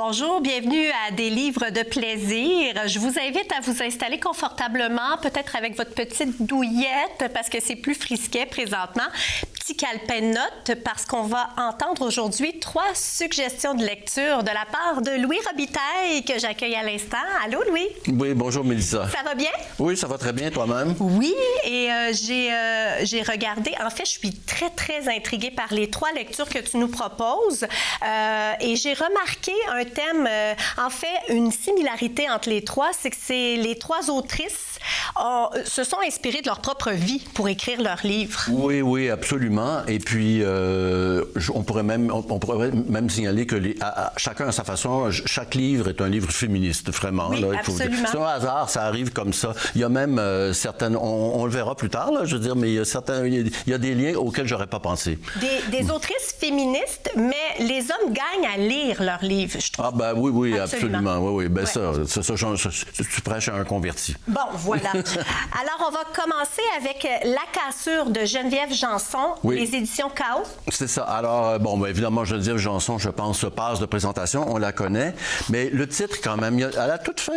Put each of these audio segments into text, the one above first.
Bonjour, bienvenue à des livres de plaisir. Je vous invite à vous installer confortablement, peut-être avec votre petite douillette parce que c'est plus frisquet présentement. Petit calepin de notes parce qu'on va entendre aujourd'hui 3 suggestions de lecture de la part de Louis Robitaille que j'accueille à l'instant. Allô Louis? Oui, bonjour Mélissa. Ça va bien? Oui, ça va très bien toi-même. Oui, et j'ai regardé, en fait je suis très intriguée par les 3 lectures que tu nous proposes et j'ai remarqué un thème, en fait une similarité entre les 3, c'est que les 3 autrices se sont inspirées de leur propre vie pour écrire leurs livres. Oui, absolument. Et puis, on pourrait même signaler que chacun à sa façon, chaque livre est un livre féministe, vraiment. Oui, là, absolument. C'est un hasard, ça arrive comme ça. Il y a même certaines, on le verra plus tard, là, je veux dire, mais il y a des liens auxquels j'aurais pas pensé. Des autrices féministes, mais les hommes gagnent à lire leurs livres, je trouve. Ah ben oui, absolument. Oui. Ben ouais. ça, tu prêches à un converti. Bon, voilà. Alors, on va commencer avec La cassure de Geneviève Janson, les éditions Chaos. C'est ça. Alors, ben, évidemment, Geneviève Janson, je pense, passe de présentation, on la connaît, mais le titre, quand même, à la toute fin,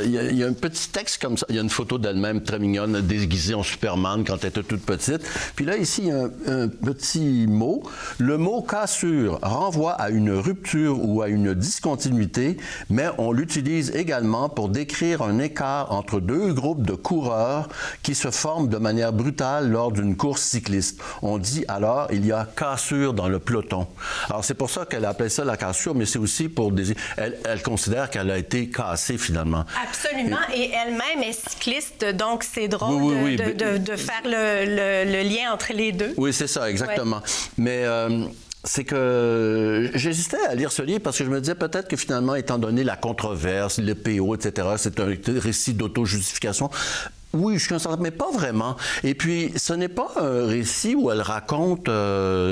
il y a un petit texte comme ça. Il y a une photo d'elle-même très mignonne, déguisée en Superman quand elle était toute petite. Puis là, ici, il y a un petit mot. Le mot cassure renvoie à une rupture ou à une discontinuité, mais on l'utilise également pour décrire un écart entre 2 groupes de coureurs qui se forment de manière brutale lors d'une course cycliste. On dit alors, il y a cassure dans le peloton. Alors, c'est pour ça qu'elle appelait ça la cassure, mais c'est aussi pour des... Elle considère qu'elle a été cassée, finalement. Absolument, et elle-même est cycliste, donc c'est drôle de faire le lien entre les deux. Oui, c'est ça, exactement. Ouais. Mais... c'est que j'hésitais à lire ce livre parce que je me disais peut-être que finalement, étant donné la controverse, le PO, etc., c'est un récit d'auto-justification. Oui, je suis un certain, mais pas vraiment. Et puis, ce n'est pas un récit où elle raconte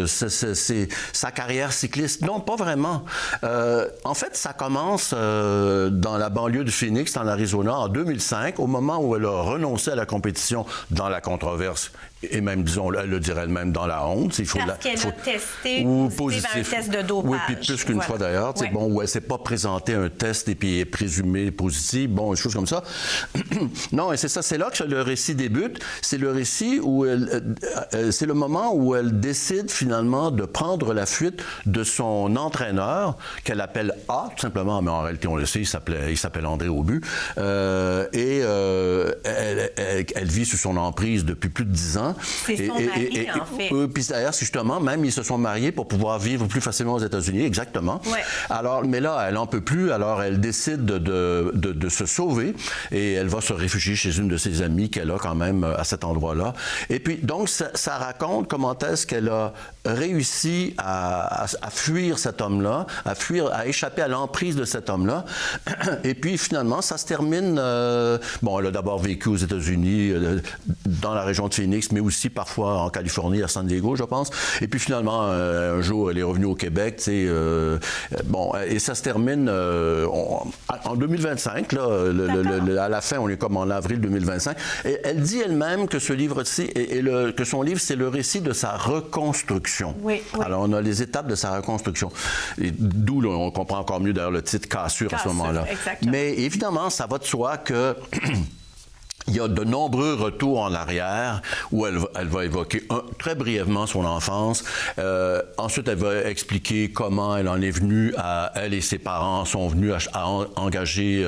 sa carrière cycliste. Non, pas vraiment. En fait, ça commence dans la banlieue de Phoenix, dans l'Arizona, en 2005, au moment où elle a renoncé à la compétition dans la controverse. Et même, disons, elle le dirait elle-même dans la honte. Parce qu'elle a testé ou positif un test de dopage. Oui, puis plus qu'une fois d'ailleurs. Ouais. Bon, où elle ne s'est pas présentée un test et puis est présumée positive. Bon, des choses comme ça. Non, et c'est ça, c'est là que le récit débute. C'est le récit où c'est le moment où elle décide finalement de prendre la fuite de son entraîneur, qu'elle appelle A, tout simplement, mais en réalité, on le sait, il s'appelle André Aubu. Elle vit sous son emprise depuis plus de 10 ans. C'est son mari, en fait. Puis d'ailleurs, justement, même, ils se sont mariés pour pouvoir vivre plus facilement aux États-Unis, exactement. Ouais. Alors, mais là, elle n'en peut plus, alors elle décide de se sauver et elle va se réfugier chez une de ses amies qu'elle a quand même à cet endroit-là. Et puis, donc, ça raconte comment est-ce qu'elle a réussi à fuir cet homme-là, à échapper à l'emprise de cet homme-là. Et puis, finalement, ça se termine... bon, elle a d'abord vécu aux États-Unis, dans la région de Phoenix, mais aussi parfois en Californie, à San Diego, je pense. Et puis finalement, un jour, elle est revenue au Québec, tu sais, bon, et ça se termine en 2025, là, à la fin, on est comme en avril 2025. Et elle dit elle-même que ce livre-ci, que son livre, c'est le récit de sa reconstruction. Oui. Alors, on a les étapes de sa reconstruction. Et d'où, là, on comprend encore mieux d'ailleurs le titre Cassure à ce moment-là. Exactement. Mais évidemment, ça va de soi que... Il y a de nombreux retours en arrière où elle va évoquer très brièvement son enfance. Ensuite, elle va expliquer comment elle en est venue elle et ses parents sont venus à engager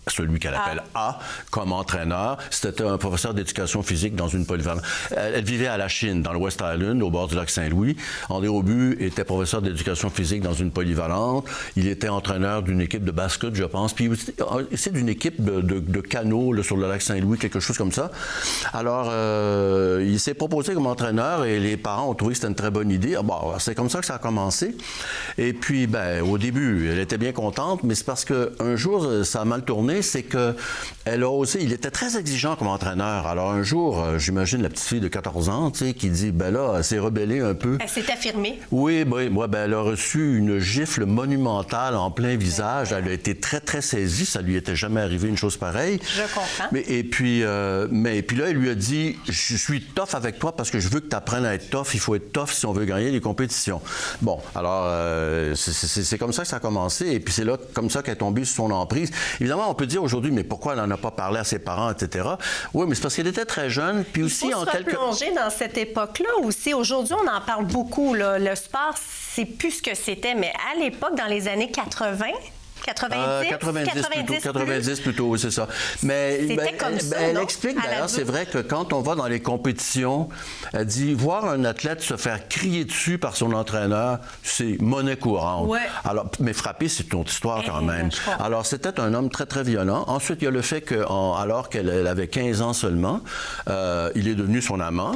celui qu'elle appelle A comme entraîneur. C'était un professeur d'éducation physique dans une polyvalente. Elle vivait à la Chine, dans le West Island, au bord du lac Saint-Louis. André Aubu était professeur d'éducation physique dans une polyvalente. Il était entraîneur d'une équipe de basket, je pense. Puis c'est d'une équipe de canot là, sur le lac Saint-Louis, quelque chose comme ça. Alors, il s'est proposé comme entraîneur et les parents ont trouvé que c'était une très bonne idée. Bon, c'est comme ça que ça a commencé. Et puis, ben, au début, elle était bien contente, mais c'est parce qu'un jour, ça a mal tourné. affirmer, c'est que elle a osé. Il était très exigeant comme entraîneur. Alors un jour, j'imagine la petite fille de 14 ans, tu sais, qui dit, ben là, elle s'est rebellée un peu. Elle s'est affirmée. Oui, elle a reçu une gifle monumentale en plein visage. Elle a été très, très saisie. Ça lui était jamais arrivé une chose pareille. Je comprends. Et puis là, il lui a dit, je suis tough avec toi parce que je veux que tu apprennes à être tough. Il faut être tough si on veut gagner les compétitions. Bon, alors, c'est comme ça que ça a commencé. Et puis c'est là, comme ça, qu'elle est tombée sous son emprise. Évidemment, on peut dire aujourd'hui, mais pourquoi elle n'en a pas parlé à ses parents, etc. Oui, mais c'est parce qu'elle était très jeune. Puis aussi, il faut se replonger dans cette époque-là aussi. Aujourd'hui, on en parle beaucoup, là. Le sport, c'est plus ce que c'était. Mais à l'époque, dans les années 80... 90 plutôt, oui, c'est ça. Mais c'était comme ça, elle explique d'ailleurs, c'est vrai que quand on va dans les compétitions, elle dit voir un athlète se faire crier dessus par son entraîneur, c'est monnaie courante. Ouais. Alors, mais frapper, c'est une autre histoire quand même. Alors, c'était un homme très, très violent. Ensuite, il y a le fait qu'alors qu'elle avait 15 ans seulement, il est devenu son amant.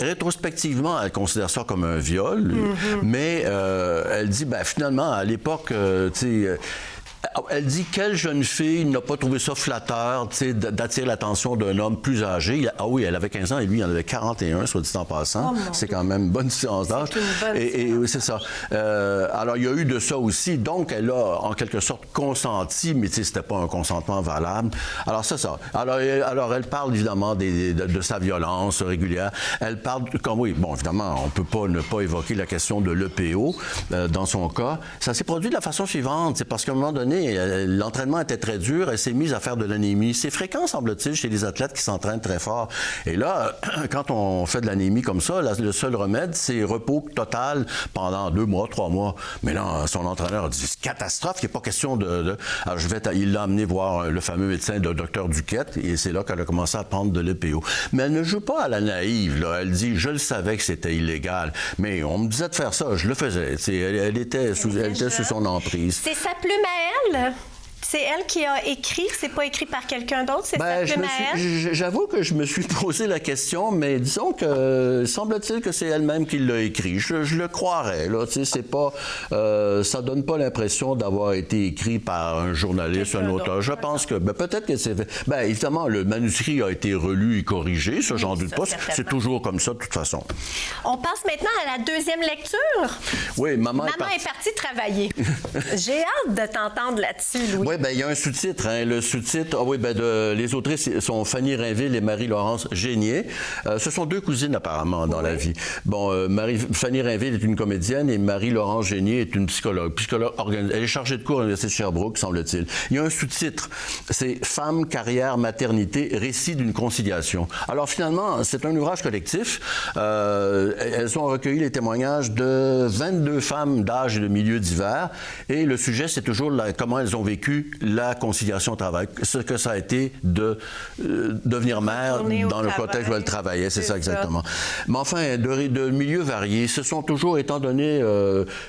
Rétrospectivement, elle considère ça comme un viol, mais elle dit, finalement, à l'époque, elle dit quelle jeune fille n'a pas trouvé ça flatteur d'attirer l'attention d'un homme plus âgé. Ah oui, elle avait 15 ans et lui, il en avait 41, soit dit en passant. C'est quand même une bonne différence d'âge. Et c'est ça. Alors, il y a eu de ça aussi. Donc, elle a en quelque sorte consenti, mais c'était pas un consentement valable. Alors, c'est ça. Alors, elle parle évidemment de sa violence régulière. Elle parle, évidemment, on peut pas ne pas évoquer la question de l'EPO dans son cas. Ça s'est produit de la façon suivante. C'est parce qu'à un moment donné, l'entraînement était très dur, elle s'est mise à faire de l'anémie. C'est fréquent, semble-t-il, chez les athlètes qui s'entraînent très fort. Et là, quand on fait de l'anémie comme ça, le seul remède, c'est repos total pendant 2 mois, 3 mois. Mais là, son entraîneur a dit, c'est catastrophe, il n'y a pas question de... Alors, il l'a amené voir le fameux médecin, le docteur Duquette, et c'est là qu'elle a commencé à prendre de l'EPO. Mais elle ne joue pas à la naïve, là. Elle dit, je le savais que c'était illégal, mais on me disait de faire ça, je le faisais. Elle était sous son emprise. C'est sa plume à elle? C'est elle qui a écrit, c'est pas écrit par quelqu'un d'autre, c'est sa plume à elle? J'avoue que je me suis posé la question, mais disons que semble-t-il que c'est elle-même qui l'a écrit. Je le croirais, là. Tu sais, c'est pas... ça donne pas l'impression d'avoir été écrit par un journaliste, un auteur. Je pense que... peut-être que c'est... évidemment, le manuscrit a été relu et corrigé, ça, j'en doute pas. C'est toujours comme ça, de toute façon. On passe maintenant à la deuxième lecture. Oui, maman est partie travailler. J'ai hâte de t'entendre là-dessus, Louis. Oui, il y a un sous-titre. Hein. Le sous-titre, les autrices sont Fanny Rainville et Marie-Laurence Génier. Ce sont 2 cousines, apparemment, dans la vie. Bon, Fanny Rainville est une comédienne et Marie-Laurence Génier est une psychologue. Elle est chargée de cours à l'Université de Sherbrooke, semble-t-il. Il y a un sous-titre. C'est Femme, carrière, maternité, récit d'une conciliation. Alors, finalement, c'est un ouvrage collectif. Elles ont recueilli les témoignages de 22 femmes d'âge et de milieux divers. Et le sujet, c'est toujours comment elles ont vécu la conciliation au travail, ce que ça a été de devenir mère dans le contexte où elle travaillait, c'est ça exactement. Mais enfin, de milieux variés, ce sont toujours, étant donné,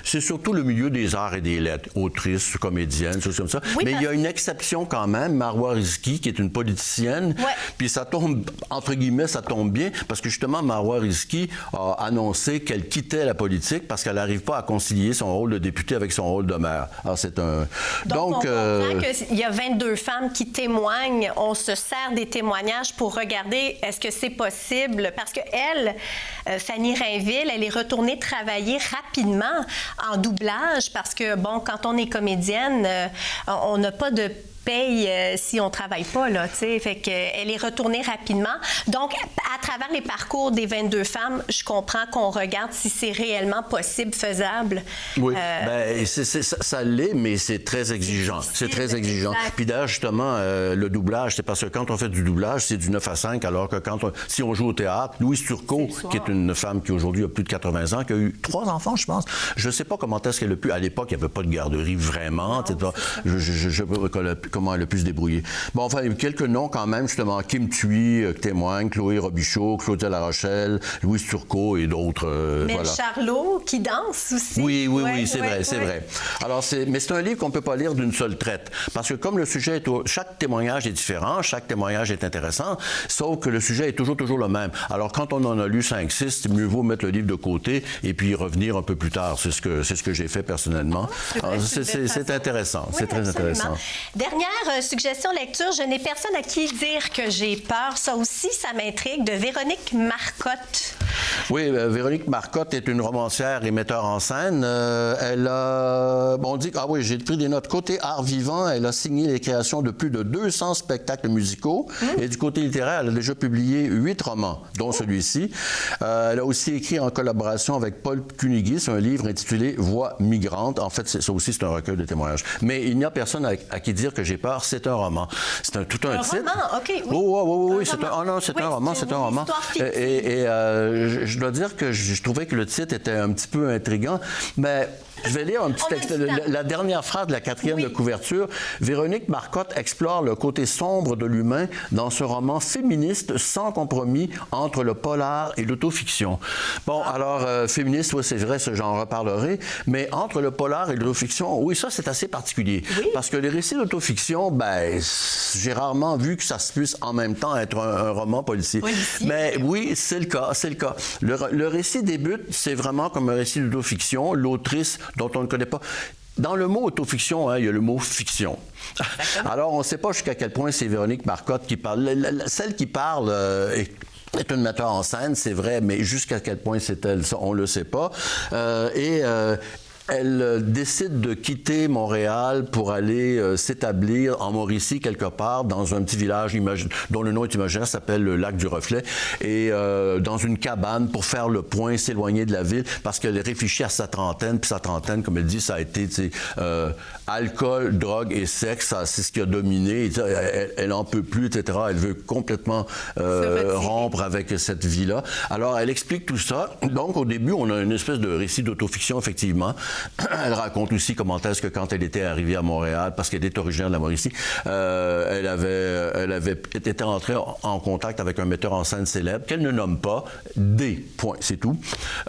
c'est surtout le milieu des arts et des lettres, autrices, comédiennes, choses comme ça. Oui, mais il y a une exception quand même, Marois Risky, qui est une politicienne, puis ça tombe, entre guillemets, ça tombe bien, parce que justement, Marois Risky a annoncé qu'elle quittait la politique parce qu'elle n'arrive pas à concilier son rôle de députée avec son rôle de maire. Alors, c'est un... Donc il y a 22 femmes qui témoignent. On se sert des témoignages pour regarder est-ce que c'est possible. Parce que elle, Fanny Rainville, elle est retournée travailler rapidement en doublage parce que, bon, quand on est comédienne, on n'a pas de paye si on travaille pas, là, tu sais. Fait qu'elle est retournée rapidement. Donc, à travers les parcours des 22 femmes, je comprends qu'on regarde si c'est réellement possible, faisable. Oui, ça l'est, mais c'est très exigeant. C'est très exigeant. Puis d'ailleurs, justement, le doublage, c'est parce que quand on fait du doublage, c'est du 9 à 5, alors que si on joue au théâtre, Louise Turcot, qui est une femme qui aujourd'hui a plus de 80 ans, qui a eu 3 enfants, je pense. Je sais pas comment est-ce qu'elle a pu... À l'époque, il n'y avait pas de garderie vraiment. Non, je sais pas comment elle a pu se débrouiller. Bon, enfin, quelques noms quand même, justement. Kim Thuy témoigne, Chloé Robichaud, Claudia Larochelle, Louise Turcot et d'autres. Mel Charlot, qui danse aussi. Oui, c'est vrai. Alors, mais c'est un livre qu'on ne peut pas lire d'une seule traite. Parce que comme le sujet chaque témoignage est différent, chaque témoignage est intéressant, sauf que le sujet est toujours le même. Alors, quand on en a lu 5, 6, c'est mieux vaut mettre le livre de côté et puis y revenir un peu plus tard. C'est ce que j'ai fait personnellement. C'est intéressant. Oui, c'est très absolument. intéressant. Dernière suggestion lecture, Je n'ai personne à qui dire que j'ai peur. Ça aussi, ça m'intrigue, de Véronique Marcotte. Oui, Véronique Marcotte est une romancière et metteur en scène. Elle a... Bon, on dit... Ah oui, j'ai pris des notes. Côté art vivant, elle a signé les créations de plus de 200 spectacles musicaux. Et du côté littéraire, elle a déjà publié 8 romans, dont celui-ci. Elle a aussi écrit en collaboration avec Paul Cuneguis un livre intitulé Voix migrante. En fait, ça aussi, c'est un recueil de témoignages. Mais Il n'y a personne à qui dire que j'ai peur, c'est un roman. C'est tout un titre. Un roman, OK. Oui. Oui, c'est un... Oh non, c'est un roman, c'est un roman. Et je dois dire que je trouvais que le titre était un petit peu intriguant, mais je vais lire un petit texte. La dernière phrase de la 4e de couverture. Véronique Marcotte explore le côté sombre de l'humain dans ce roman féministe sans compromis entre le polar et l'autofiction. Bon, alors, féministe, oui, c'est vrai, j'en reparlerai, mais entre le polar et l'autofiction, oui, ça, c'est assez particulier. Oui. Parce que les récits d'autofiction, ben, j'ai rarement vu que ça se puisse en même temps être un roman policier. Mais oui, c'est le cas, c'est le cas. Le récit débute, c'est vraiment comme un récit d'autofiction. L'autrice dont on ne connaît pas. Dans le mot autofiction, il y a le mot fiction. Alors, on ne sait pas jusqu'à quel point c'est Véronique Marcotte qui parle. Celle qui parle est une metteur en scène, c'est vrai, mais jusqu'à quel point c'est elle, ça, on ne le sait pas. Elle décide de quitter Montréal pour aller s'établir en Mauricie, quelque part, dans un petit village dont le nom est imaginaire, s'appelle le Lac du Reflet, et dans une cabane pour faire le point, s'éloigner de la ville, parce qu'elle réfléchit à sa trentaine, puis sa trentaine, comme elle dit, ça a été alcool, drogue et sexe, c'est ce qui a dominé. Elle en peut plus, etc. Elle veut complètement rompre avec cette vie-là. Alors, elle explique tout ça. Donc, au début, on a une espèce de récit d'autofiction, effectivement. Elle raconte aussi comment est-ce que quand elle était arrivée à Montréal, parce qu'elle est originaire de la Mauricie, elle avait été entrée en contact avec un metteur en scène célèbre qu'elle ne nomme pas, D. Point, c'est tout.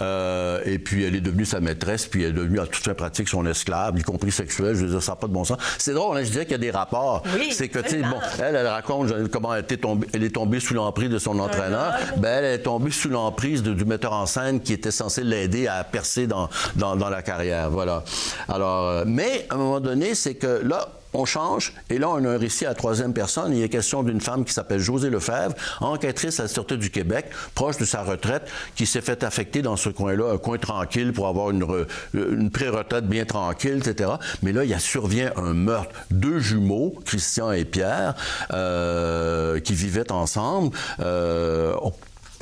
Et puis elle est devenue sa maîtresse, puis elle est devenue à toute fin pratique son esclave, y compris sexuelle. Je veux dire, ça n'a pas de bon sens. C'est drôle, hein, je dirais qu'il y a des rapports. Oui, c'est que, tu sais, bon, elle raconte comment elle est tombée sous l'emprise de son entraîneur. Ben, elle est tombée sous l'emprise du metteur en scène qui était censé l'aider à percer dans la carrière. Voilà. Alors, mais à un moment donné, c'est que là, on change, et là, on a un récit à la 3e personne. Il est question d'une femme qui s'appelle Josée Lefebvre, enquêtrice à la Sûreté du Québec, proche de sa retraite, qui s'est fait affecter dans ce coin-là, un coin tranquille pour avoir une pré-retraite bien tranquille, etc. Mais là, il survient un meurtre. 2 jumeaux, Christian et Pierre, qui vivaient ensemble,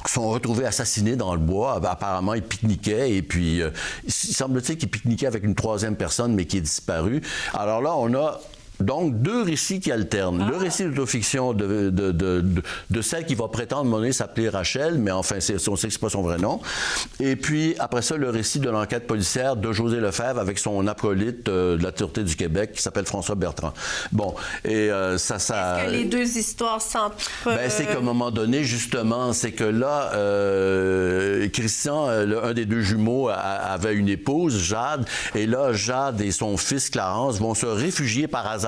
sont retrouvés assassinés dans le bois. Apparemment, ils pique-niquaient et puis il semble-t-il qu'ils pique-niquaient avec une 3e personne, mais qui est disparue. Alors là, on a donc 2 récits qui alternent. Le récit d'autofiction de celle qui va prétendre, à un moment donné, s'appeler Rachel, mais enfin, on sait que c'est pas son vrai nom. Et puis, après ça, le récit de l'enquête policière de Josée Lefebvre avec son acolyte de la Sûreté du Québec, qui s'appelle François Bertrand. Bon, et ça... Est-ce que les 2 histoires s'entrepent? Ben, c'est qu'à un moment donné, justement, c'est que là, Christian, un des 2 jumeaux, avait une épouse, Jade, et là, Jade et son fils, Clarence, vont se réfugier par hasard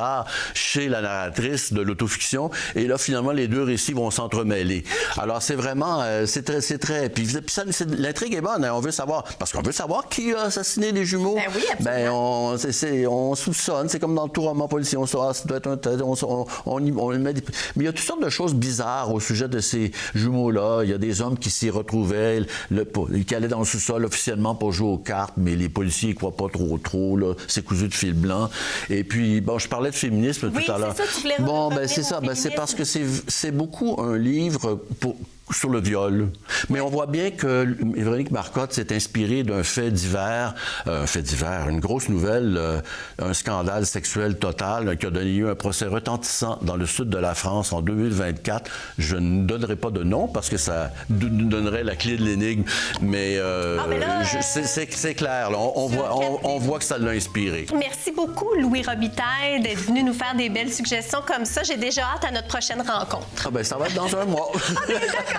chez la narratrice de l'autofiction. Et là, finalement, les 2 récits vont s'entremêler. Alors, c'est vraiment... c'est très... Puis l'intrigue est bonne. Hein, on veut savoir... Parce qu'on veut savoir qui a assassiné les jumeaux. Ben oui, absolument. Ben, on soupçonne. C'est comme dans tout roman policier. On saura, ça doit être on met des... Mais il y a toutes sortes de choses bizarres au sujet de ces jumeaux-là. Il y a des hommes qui s'y retrouvaient, qui allaient dans le sous-sol officiellement pour jouer aux cartes, mais les policiers ne croient pas trop. Là. C'est cousu de fil blanc. Et puis, bon, je parlais de féminisme tout à l'heure. Oui, c'est ça, tu voulais bon, ben c'est ça. Ben, c'est parce que c'est beaucoup un livre sur le viol. Mais on voit bien que Véronique Marcotte s'est inspirée d'un fait divers, une grosse nouvelle, un scandale sexuel total qui a donné lieu à un procès retentissant dans le sud de la France en 2024. Je ne donnerai pas de nom parce que ça nous donnerait la clé de l'énigme, mais c'est clair. Là, on voit que ça l'a inspiré. Merci beaucoup, Louis Robitaille, d'être venu nous faire des belles suggestions comme ça. J'ai déjà hâte à notre prochaine rencontre. Ah ben, ça va être dans un mois. D'accord.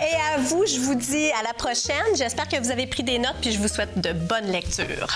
Et à vous, je vous dis à la prochaine. J'espère que vous avez pris des notes puis je vous souhaite de bonnes lectures.